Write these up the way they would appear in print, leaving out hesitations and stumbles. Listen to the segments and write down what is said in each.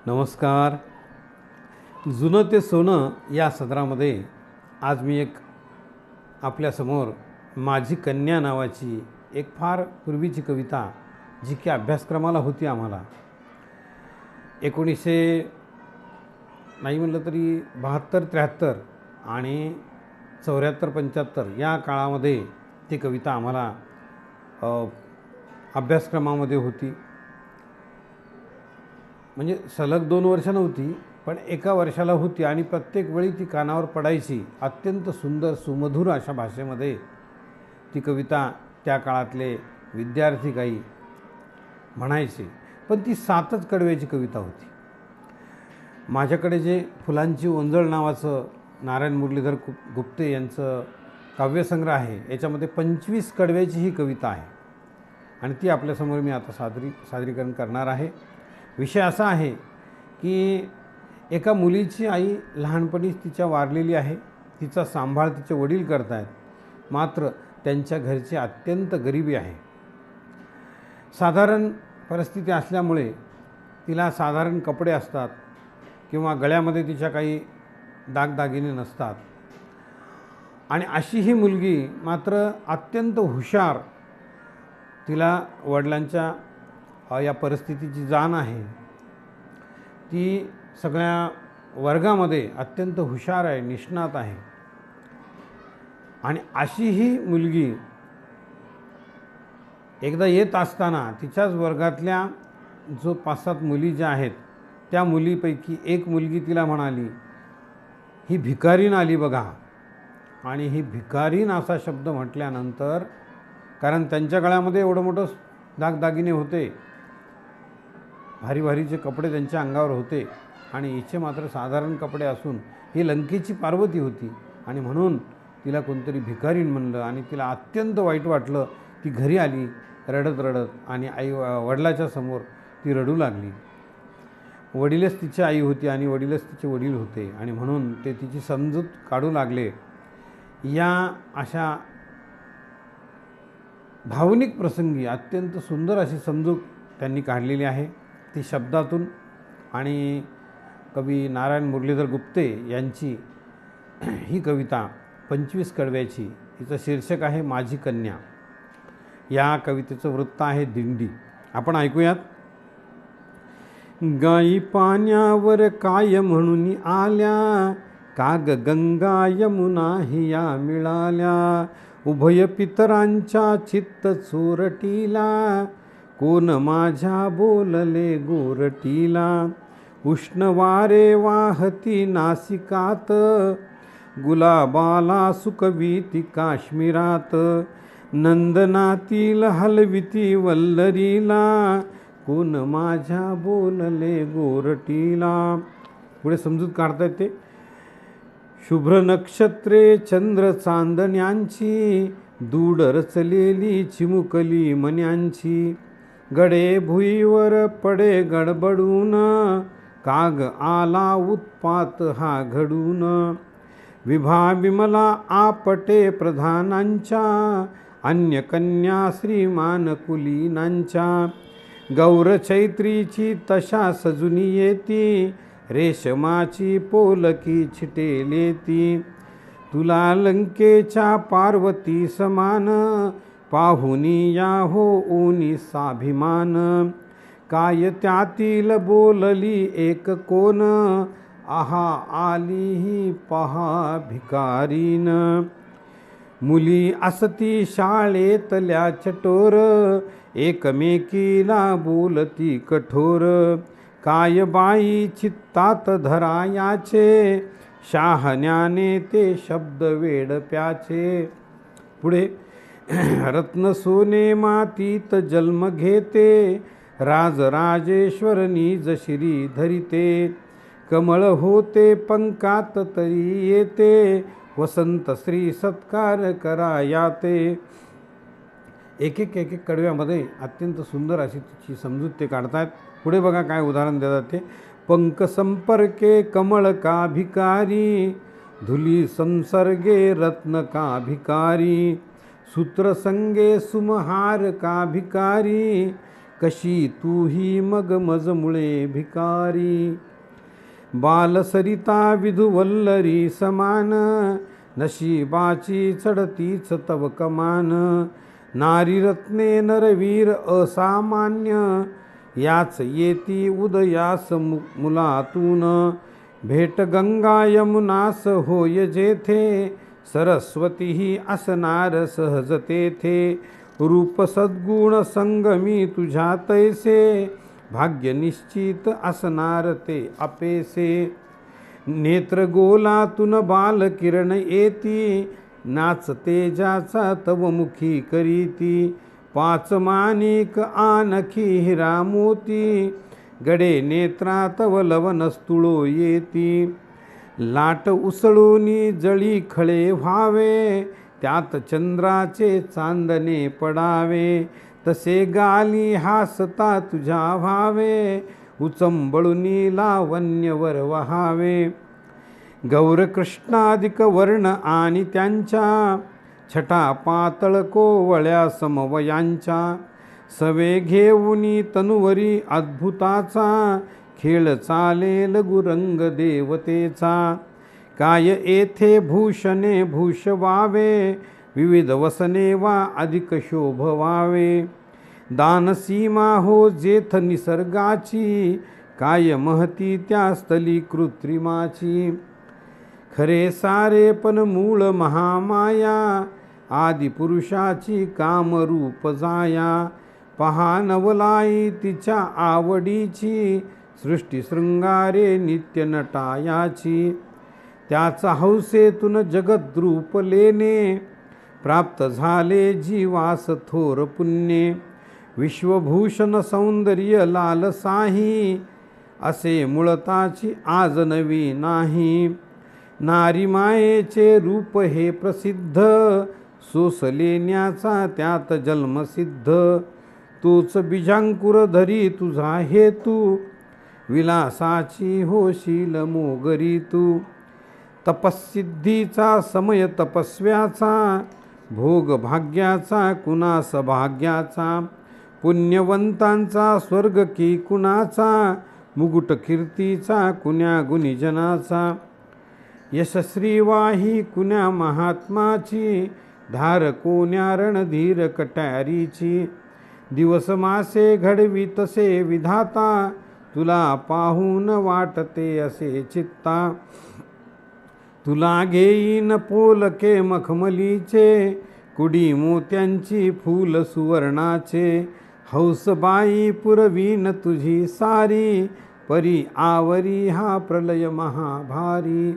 नमस्कार. जुनं ते सोनं या सदरामध्ये आज मी आपल्यासमोर माझी कन्या नावाची एक फार पूर्वीची कविता, जी की अभ्यासक्रमाला होती आम्हाला 1900 नाही म्हटलं तरी 72-73 आणि 74-75 या काळामध्ये ती कविता आम्हाला अभ्यासक्रमामध्ये होती. म्हणजे सलग 2 वर्ष नव्हती, पण एका वर्षाला होती आणि प्रत्येक वेळी ती कानावर पडायची. अत्यंत सुंदर सुमधुर अशा भाषेमध्ये ती कविता त्या काळातले विद्यार्थी काही म्हणायचे. पण ती 7च कडव्याची कविता होती. माझ्याकडे जे फुलांची ओंजळ नावाचं नारायण मुरलीधर गुप्ते यांचं काव्यसंग्रह आहे, याच्यामध्ये 25 कडव्याची ही कविता आहे आणि ती आपल्यासमोर मी आता सादरीकरण करणार आहे. विषय असा आहे की एका मुलीची आई लहानपणीच तिच्या वारलेली आहे. तिचा सांभाळ तिचे वडील करत आहेत, मात्र त्यांच्या घरची अत्यंत गरिबी आहे. साधारण परिस्थिती असल्यामुळे तिला साधारण कपडे असतात किंवा गळ्यामध्ये तिच्या काही दागदागिने नसतात आणि अशी ही मुलगी मात्र अत्यंत हुशार. तिला वडिलांच्या या परिस्थितीची जाण आहे. ती सगळ्या वर्गामध्ये अत्यंत हुशार आहे, निष्णात आहे आणि अशी ही मुलगी एकदा येत असताना तिच्याच वर्गातल्या जो 5-7 मुली ज्या आहेत, त्या मुलीपैकी एक मुलगी तिला म्हणाली, ही भिकारीण आली बघा. आणि ही भिकारीण असा शब्द म्हटल्यानंतर, कारण त्यांच्या गळ्यामध्ये एवढं मोठं दागदागिने होते, भारी भारीचे कपडे त्यांच्या अंगावर होते आणि हिचे मात्र साधारण कपडे असून ही लंकेची पार्वती होती आणि म्हणून तिला कोणतरी भिकारीण म्हणलं आणि तिला अत्यंत वाईट वाटलं. ती घरी आली रडत रडत आणि वडिलाच्या समोर ती रडू लागली. वडीलच तिची आई होती आणि वडीलच तिचे वडील होते आणि म्हणून ते तिची समजूत काढू लागले. या अशा भावनिक प्रसंगी अत्यंत सुंदर अशी समजूत त्यांनी काढलेली आहे ती शब्दातून. आणि कवी नारायण मुरलीधर गुप्ते यांची ही कविता 25 कडव्याची, हिचं शीर्षक आहे माझी कन्या. या कवितेचं वृत्त आहे दिंडी. आपण ऐकूयात. गाई पाण्यावर काय म्हणून आल्या, काग गंगा यमुना हिया मिळाल्या. उभय पितरांच्या चित्त चोरटीला, कोण माझ्या बोलले गोरटीला. उष्ण वारे वाहती नासिकात, गुलाबाला सुकविती काश्मीरात. नंदनातील हलविती वल्लरीला, कोण माझ्या बोलले गोरटीला. पुढे समजूत काढता येते. शुभ्र नक्षत्रे चंद्र चांदण्यांची, दूड रचलेली चिमुकली मन्यांची. गडे भुईवर पडे गडबडून, काग आला उत्पात हा घडून. विभा विमला आपटे प्रधानांच्या, अन्य कन्या श्रीमान कुलीनांच्या. गौर चैत्रीची तशा सजुनी येती, रेशमाची पोलकी छिटेलेती. तुला लंकेच्या पार्वती समान, पाहुनी या हो ऊनी साभिमान. काय त्यातील बोलली एक कोण, आहा आली ही पहा भिकारीन. मुली असती शाळेतल्या चटोर, एकमेकीला बोलती कठोर. काय बाई चित्तात धरायाचे, शहाण्याने ते शब्द वेडप्याचे. पुढे रत्न सोने मातीत जन्म घेते, राजराजेश्वर निज शिरी धरिते. कमळ होते पंकात तरी येते, वसंत श्री सत्कार करायाते. एक एक कडव्यामध्ये अत्यंत सुंदर अशी तिची समजूत ते काढतात. पुढे बघा काय उदाहरण देतात ते. पंक संपर्के कमळ का भिकारी, धुली संसर्गे रत्न का भिकारी. सूत्रसंगे सुमहार का भिकारी, कशी तूही मग मज मुळे भिकारी. बालसरिता विधुवल्लरी समान, नशिबाची चढतीच तव कमान. नारी रत्ने नरवीर असामान्य, याच येती उदयास मुलातून. भेट गंगा यमुनास होय जेथे, सरस्वतीही असणार सहज तेथे. रूप सद्गुण संगमी तुझ्या तैसे, भाग्य निश्चित असणार ते अपेसे. नेत्र गोलातून बाल किरण येती, नाच तेजाचा तव मुखी करीती. पाच माणिक आणखी हिरा मोती, गडे नेत्रा तव लवन स्तुळो येती. लाट उसळूनी जळी खळे व्हावे, त्यात चंद्राचे चांदणे पडावे. तसे गाली हासता तुझ्या व्हावे, उचंबळुनी लावण्यवर वहावे. गौर कृष्णाधिक वर्ण आणि त्यांच्या, छटा पातळ कोवळ्या समवयांच्या. सवे घेऊनी तनुवरी अद्भुताचा, खेळ चालेल गुरंग देवतेचा. काय येथे भूषणे भूषवावे, विविध वसने वा अधिक शोभवावे. दानसीमा हो जेथ निसर्गाची, काय महती त्या स्थली कृत्रिमाची. खरे सारे पण मूळ महामाया, आदिपुरुषाची कामरूप जाया. पहा नवलाई तिच्या आवडीची, सृष्टी शृंगारे नित्य नटायाची. त्याच हौसेतून जगद्रूप लेणे, प्राप्त झाले जीवास थोर पुण्ये. विश्वभूषण सौंदर्य लालसाही, असे मुळताची आज नवी नाही. नारी मायेचे रूप हे प्रसिद्ध, सोस लेण्याचा त्यात जन्मसिद्ध. तोच बीजांकुर धरी तुझा हेतू, विलासाची होशील मोगरी तू. तपस्सिद्धीचा समय तपस्व्याचा, भोग भाग्याचा कुणास भाग्याचा. पुण्यवंतांचा स्वर्ग की कुणाचा, मुकुट कीर्तीचा कुण्या गुणीजनाचा. यशश्रीवाही कुण्या महात्माची, धार कोण्या रणधीर कट्यारीची. दिवस मासे घडवी तसे विधाता, तुला पाहून वाटते असे चित्ता. तुला घेईन पोलके मखमलीचे, कुडी मोत्यांची फूल सुवर्णाचे. हौसबाई पुरवीन तुझी सारी, परी आवरी हा प्रलय महाभारी.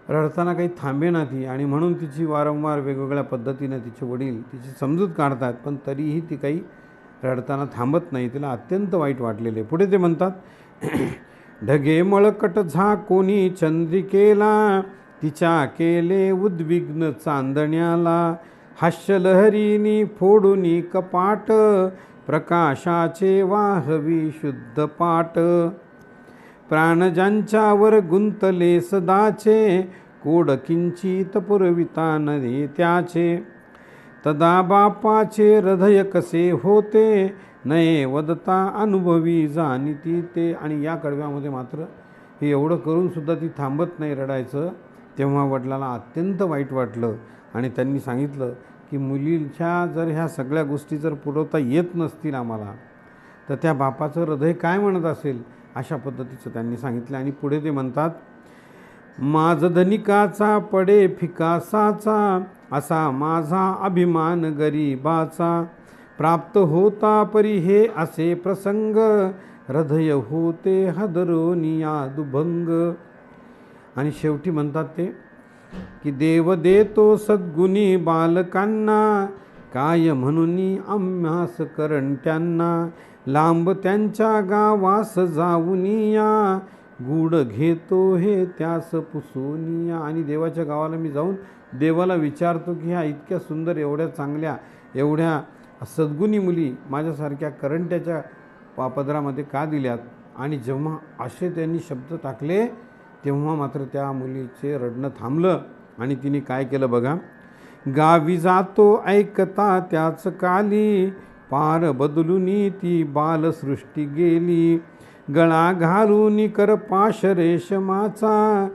रडताना काही थांबेना ती, आणि म्हणून तिची वारंवार वेगवेगळ्या पद्धतीने तिचे वडील तिची समजूत काढतात, पण तरीही ती काही रडताना थांबत नाही. तिला अत्यंत वाईट वाटलेले. पुढे ते म्हणतात, ढगे मळकट झाकोनी चंद्रिकेला, तिच्या केले उद्विग्न चांदण्याला. हास्यलहरीनी फोडूनी कपाट, प्रकाशाचे वाहवी शुद्ध पाट. प्राण ज्यांच्यावर गुंतले सदाचे, कोड किंचित पुरविता नये त्याचे. तदा बापाचे हृदय कसे होते, नये वदता अनुभवी जाणीती ते. आणि या कडव्यामध्ये मात्र हे एवढं करून सुद्धा ती थांबत नाही रडायचं. तेव्हा वडिलाला अत्यंत वाईट वाटलं, आणि त्यांनी सांगितलं की मुलीच्या जर ह्या सगळ्या गोष्टी जर पुरवता येत नसतील आम्हाला, तर त्या बापाचं हृदय काय म्हणत असेल, अशा पद्धतीचं त्यांनी सांगितलं. आणि पुढे ते म्हणतात, माझ धनिकाचा पडे फिकासाचा, असा माझा अभिमान गरीबाचा. प्राप्त होता परी हे असे प्रसंग, हृदय होते हदरोनिया दुभंग. आणि शेवटी म्हणतात ते की देव देतो सद्गुणी बालकांना, काय म्हणून आम्हास करंट्यांना. लांब त्यांच्या गावास जाऊनिया, गूढ घेतो हे त्यास पुसूनिया. आणि देवाच्या गावाला मी जाऊन देवाला विचारतो की ह्या इतक्या सुंदर, एवढ्या चांगल्या, एवढ्या सद्गुणी मुली माझ्यासारख्या करंट्याच्या पदरामध्ये का दिल्यात. आणि जेव्हा असे त्यांनी शब्द टाकले, तेव्हा मात्र त्या मुलीचे रडणं थांबलं, आणि तिने काय केलं बघा. गावी जातो ऐकता त्याच काली, पार बदलुनी ती बालसृष्टी गेली. गळा घालून करपाश रेशमाचा